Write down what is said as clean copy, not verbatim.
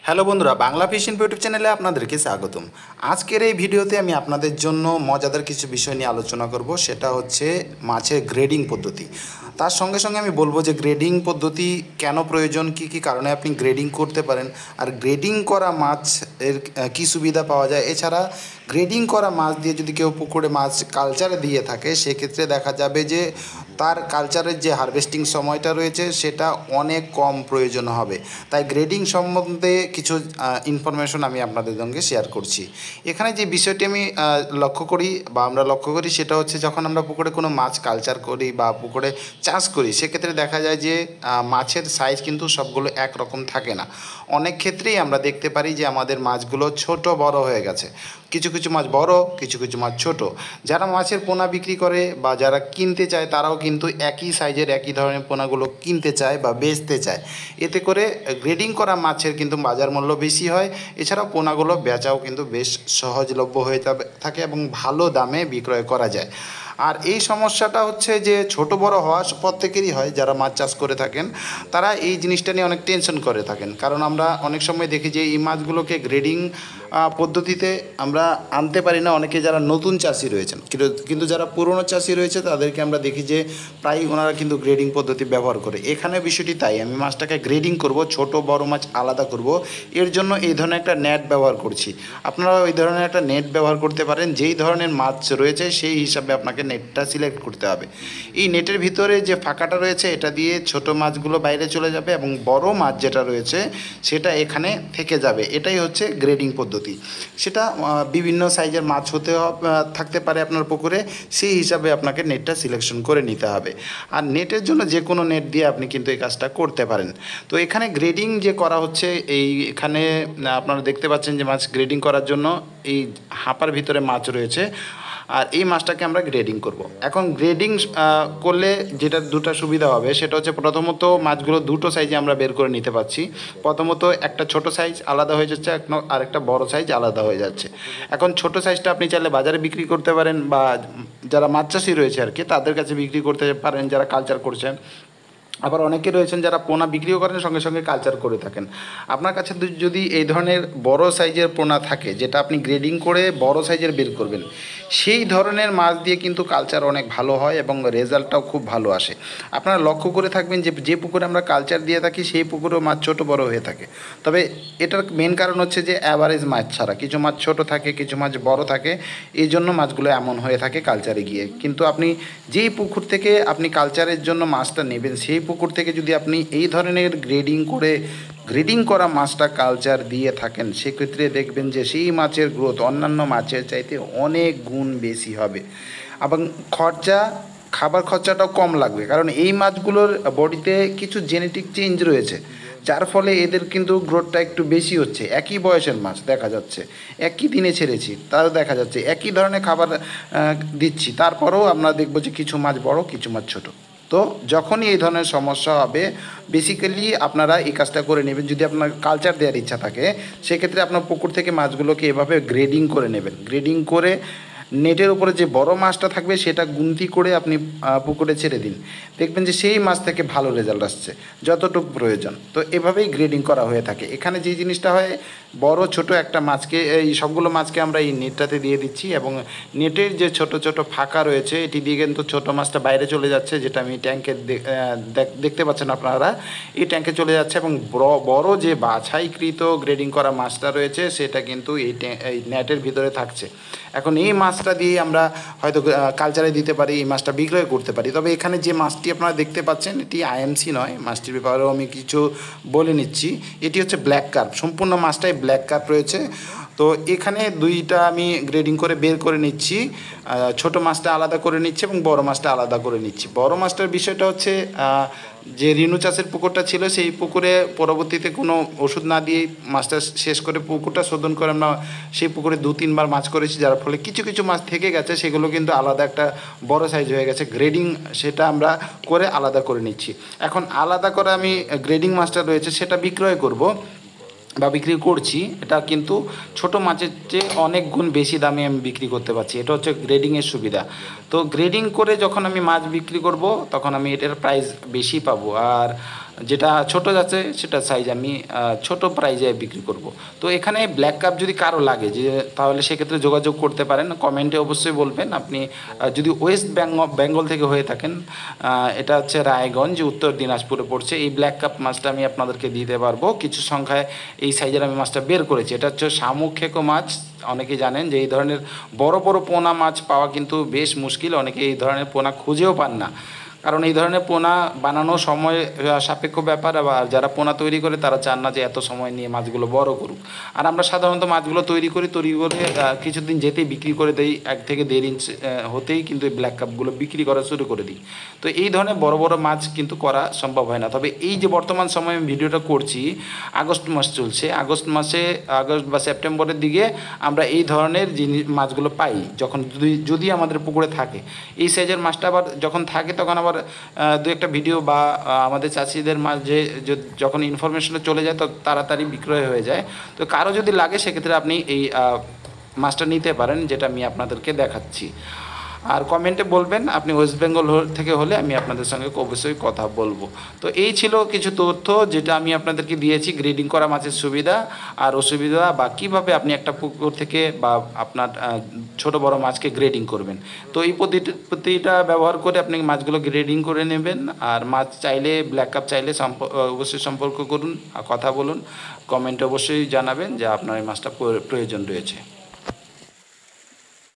Hello বন্ধুরা, Bangla fish info YouTube চ্যানেলে আপনাদেরকে স্বাগতম। আজকের এই ভিডিওতে আমি আপনাদের জন্য মজাদার কিছু বিষয় নিয়ে আলোচনা করব, সেটা হচ্ছে মাছের গ্রেডিং পদ্ধতি। তার সঙ্গে সঙ্গে আমি বলবো যে গ্রেডিং পদ্ধতি কেন প্রয়োজন, কী কী কারণে আপনি গ্রেডিং করতে পারেন, আর গ্রেডিং করা মাছ এর কী সুবিধা পাওয়া যায়। এছাড়া গ্রেডিং করা মাছ দিয়ে যদি কেউ পুকুরে মাছ কালচারে দিয়ে থাকে, সেক্ষেত্রে দেখা যাবে যে তার কালচারের যে হারভেস্টিং সময়টা রয়েছে সেটা অনেক কম প্রয়োজন হবে। তাই গ্রেডিং সম্বন্ধে কিছু ইনফরমেশন আমি আপনাদের সঙ্গে শেয়ার করছি। এখানে যে বিষয়টি আমি লক্ষ্য করি বা আমরা লক্ষ্য করি, সেটা হচ্ছে যখন আমরা পুকুরে কোনো মাছ কালচার করি বা পুকুরে চাষ করি, সেক্ষেত্রে দেখা যায় যে মাছের সাইজ কিন্তু সবগুলো একরকম থাকে না। অনেক ক্ষেত্রেই আমরা দেখতে পারি যে আমাদের মাছগুলো ছোট বড় হয়ে গেছে। কিছু কিছু মাছ বড়, কিছু কিছু মাছ ছোট। যারা মাছের পোনা বিক্রি করে বা যারা কিনতে চায়, তারাও কিন্তু একই সাইজের একই ধরনের পোনাগুলো কিনতে চায় বা বেচতে চায়। এতে করে গ্রেডিং করা মাছের কিন্তু বাজার মূল্য বেশি হয়। এছাড়াও পোনাগুলো বেচাও কিন্তু বেশ সহজলভ্য হয়ে থাকে এবং ভালো দামে বিক্রয় করা যায়। আর এই সমস্যাটা হচ্ছে যে ছোট বড় হওয়া প্রত্যেকেরই হয়। যারা মাছ চাষ করে থাকেন তারা এই জিনিসটা নিয়ে অনেক টেনশন করে থাকেন, কারণ আমরা অনেক সময় দেখি যে এই মাছগুলোকে গ্রেডিং পদ্ধতিতে আমরা আনতে পারি না। অনেকে যারা নতুন চাষি রয়েছেন, কিন্তু যারা পুরনো চাষি রয়েছে তাদেরকে আমরা দেখি যে প্রায় ওনারা কিন্তু গ্রেডিং পদ্ধতি ব্যবহার করে। এখানে বিষয়টি তাই, আমি মাছটাকে গ্রেডিং করব, ছোট বড় মাছ আলাদা করব, এর জন্য এই ধরনের একটা নেট ব্যবহার করছি। আপনারা ওই ধরনের একটা নেট ব্যবহার করতে পারেন। যেই ধরনের মাছ রয়েছে সেই হিসাবে আপনাকে নেটটা সিলেক্ট করতে হবে। এই নেটের ভিতরে যে ফাঁকাটা রয়েছে, এটা দিয়ে ছোট মাছগুলো বাইরে চলে যাবে এবং বড় মাছ যেটা রয়েছে সেটা এখানে থেকে যাবে। এটাই হচ্ছে গ্রেডিং পদ্ধতি। সেটা বিভিন্ন সাইজের মাছ থাকতে পারে আপনার পুকুরে, সেই হিসাবে আপনাকে নেটটা সিলেকশন করে নিতে হবে। আর নেটের জন্য যে কোনো নেট দিয়ে আপনি কিন্তু এই কাজটা করতে পারেন। তো এখানে গ্রেডিং যে করা হচ্ছে, এখানে আপনারা দেখতে পাচ্ছেন যে মাছ গ্রেডিং করার জন্য এই হাঁপার ভিতরে মাছ রয়েছে, আর এই মাছটাকে আমরা গ্রেডিং করব। এখন গ্রেডিং করলে যেটা দুটো সুবিধা হবে, সেটা হচ্ছে প্রথমত মাছগুলো দুটো সাইজে আমরা বের করে নিতে পারছি। প্রথমত একটা ছোট সাইজ আলাদা হয়ে যাচ্ছে, আর একটা বড় সাইজ আলাদা হয়ে যাচ্ছে। এখন ছোট সাইজটা আপনি চাইলে বাজারে বিক্রি করতে পারেন, বা যারা মাছ চাষি রয়েছে আর কি তাদের কাছে বিক্রি করতে পারেন, যারা কালচার করছেন। আবার অনেকে রয়েছেন যারা পোনা বিক্রিও করেন, সঙ্গে সঙ্গে কালচার করে থাকেন। আপনার কাছে যদি এই ধরনের বড় সাইজের পোনা থাকে, যেটা আপনি গ্রেডিং করে বড় সাইজের বের করবেন, সেই ধরনের মাছ দিয়ে কিন্তু কালচার অনেক ভালো হয় এবং রেজাল্টটাও খুব ভালো আসে। আপনারা লক্ষ্য করে থাকবেন যে যে পুকুরে আমরা কালচার দিয়ে থাকি সেই পুকুরেও মাছ ছোট বড় হয়ে থাকে। তবে এটার মেন কারণ হচ্ছে যে অ্যাভারেজ মাছ ছাড়া কিছু মাছ ছোট থাকে, কিছু মাছ বড় থাকে, এই জন্য মাছগুলো এমন হয়ে থাকে কালচারে গিয়ে। কিন্তু আপনি যেই পুকুর থেকে আপনি কালচারের জন্য মাছটা নেবেন, সেই পুকুর থেকে যদি আপনি এই ধরনের গ্রেডিং করা মাছটা কালচার দিয়ে থাকেন, সেক্ষেত্রে দেখবেন যে সেই মাছের গ্রোথ অন্যান্য মাছের চাইতে অনেক গুণ বেশি হবে এবং খাবার খরচাটাও কম লাগবে। কারণ এই মাছগুলোর বডিতে কিছু জেনেটিক চেঞ্জ রয়েছে, যার ফলে এদের কিন্তু গ্রোথটা একটু বেশি হচ্ছে। একই বয়সের মাছ দেখা যাচ্ছে, একই দিনে ছেড়েছি, তাও দেখা যাচ্ছে একই ধরনের খাবার দিচ্ছি, তারপরেও আমরা দেখব যে কিছু মাছ বড়, কিছু মাছ ছোট। তো যখনই এই ধরনের সমস্যা হবে, বেসিক্যালি আপনারা এই কাজটা করে নেবেন। যদি আপনার কালচার দেওয়ার ইচ্ছা থাকে, সেক্ষেত্রে আপনার পুকুর থেকে মাছগুলোকে এভাবে গ্রেডিং করে নেবেন। গ্রেডিং করে নেটের উপরে যে বড় মাছটা থাকবে সেটা গুনতি করে আপনি পুকুরে ছেড়ে দিন, দেখবেন যে সেই মাছ থেকে ভালো রেজাল্ট আসছে যতটুকু প্রয়োজন। তো এভাবেই গ্রেডিং করা হয়ে থাকে। এখানে যে জিনিসটা হয়, বড় ছোট একটা মাছকে, এই সবগুলো মাছকে আমরা এই নেটটাতে দিয়ে দিচ্ছি এবং নেটের যে ছোট ছোট ফাঁকা রয়েছে, এটি দিয়ে কিন্তু ছোটো মাছটা বাইরে চলে যাচ্ছে, যেটা আমি ট্যাঙ্কে দেখতে পাচ্ছেন আপনারা, এই ট্যাঙ্কে চলে যাচ্ছে। এবং বড় যে বাছাইকৃত গ্রেডিং করা মাছটা রয়েছে সেটা কিন্তু এই নেটের ভিতরে থাকছে। এখন এই মাছটা দিয়ে আমরা হয়তো কালচারে দিতে পারি, এই মাছটা বিক্রয় করতে পারি। তবে এখানে যে মাছটি আপনারা দেখতে পাচ্ছেন, এটি আইএমসি নয়। মাছটির ব্যাপারেও আমি কিছু বলে নিচ্ছি। এটি হচ্ছে ব্ল্যাক কার্প, সম্পূর্ণ মাছটাই ব্ল্যাক কার্প রয়েছে। তো এখানে দুইটা আমি গ্রেডিং করে বের করে নিচ্ছি, ছোট মাছটা আলাদা করে নিচ্ছি এবং বড় মাছটা আলাদা করে নিচ্ছি। বড় মাছটার বিষয়টা হচ্ছে যে রিনু চাষের পুকুরটা ছিল, সেই পুকুরে পরবর্তীতে কোনো ওষুধ না দিয়ে মাছটা শেষ করে পুকুরটা শোধন করে আমরা সেই পুকুরে 2-3 বার মাছ করেছি, যার ফলে কিছু কিছু মাছ থেকে গেছে, সেগুলো কিন্তু আলাদা একটা বড় সাইজ হয়ে গেছে। গ্রেডিং সেটা আমরা করে আলাদা করে নিচ্ছি। এখন আলাদা করে আমি গ্রেডিং মাছটা রয়েছে সেটা বিক্রয় করব বা বিক্রি করছি। এটা কিন্তু ছোট মাছের চেয়ে অনেক গুণ বেশি দামে আমি বিক্রি করতে পারছি। এটা হচ্ছে গ্রেডিংয়ের সুবিধা। তো গ্রেডিং করে যখন আমি মাছ বিক্রি করব, তখন আমি এটার প্রাইস বেশি পাবো। আর যেটা ছোট যাচ্ছে সেটা সাইজ আমি ছোট প্রাইজে বিক্রি করব। তো এখানে ব্ল্যাক কাপ যদি কারো লাগে যে তাহলে সেক্ষেত্রে যোগাযোগ করতে পারেন, কমেন্টে অবশ্যই বলবেন। আপনি যদি ওয়েস্ট বেঙ্গল থেকে হয়ে থাকেন, এটা হচ্ছে রায়গঞ্জ, উত্তর দিনাজপুরে পড়ছে, এই ব্ল্যাক কাপ মাছটা আমি আপনাদেরকে দিতে পারবো। কিছু সংখ্যায় এই সাইজের আমি মাছটা বের করেছি। এটা হচ্ছে শামুক খেকো মাছ। অনেকেই জানেন যে এই ধরনের বড় বড় পোনা মাছ পাওয়া কিন্তু বেশ মুশকিল, অনেকে এই ধরনের পোনা খুঁজেও পান না, কারণ এই ধরনের পোনা বানানো সময় সাপেক্ষ ব্যাপার। আবার যারা পোনা তৈরি করে তারা চান না যে এত সময় নিয়ে মাছগুলো বড় করুক। আর আমরা সাধারণত মাছগুলো তৈরি করে কিছুদিন যেতেই বিক্রি করে দিই, 1 থেকে 1.5 ইঞ্চ হতেই কিন্তু এই ব্ল্যাক কাপগুলো বিক্রি করা শুরু করে দিই। তো এই ধরনের বড় বড় মাছ কিন্তু করা সম্ভব হয় না। তবে এই যে বর্তমান সময়ে আমি ভিডিওটা করছি, আগস্ট মাস চলছে, আগস্ট বা সেপ্টেম্বরের দিকে আমরা এই ধরনের মাছগুলো পাই, যখন যদি আমাদের পুকুরে থাকে। এই সাইজের মাছটা আবার যখন থাকে তখন আবার দু একটা ভিডিও বা আমাদের চাষিদের মাঝে যখন ইনফরমেশনে চলে যায় তো তাড়াতাড়ি বিক্রয় হয়ে যায়। তো কারো যদি লাগে সেক্ষেত্রে আপনি এই মাছটা নিতে পারেন, যেটা আমি আপনাদেরকে দেখাচ্ছি। আর কমেন্টে বলবেন আপনি ওয়েস্ট বেঙ্গল থেকে হলে আমি আপনাদের সঙ্গে অবশ্যই কথা বলবো। তো এই ছিল কিছু তথ্য যেটা আমি আপনাদেরকে দিয়েছি গ্রেডিং করা মাছের সুবিধা আর অসুবিধা, বা কীভাবে আপনি একটা পুকুর থেকে বা আপনার ছোট বড় মাছকে গ্রেডিং করবেন। তো এই পদ্ধতিটা ব্যবহার করে আপনি মাছগুলো গ্রেডিং করে নেবেন। আর মাছ চাইলে ব্ল্যাক কাপ চাইলে অবশ্যই সম্পর্ক করুন আর কথা বলুন। কমেন্টে অবশ্যই জানাবেন যে আপনার এই মাছটা প্রয়োজন রয়েছে।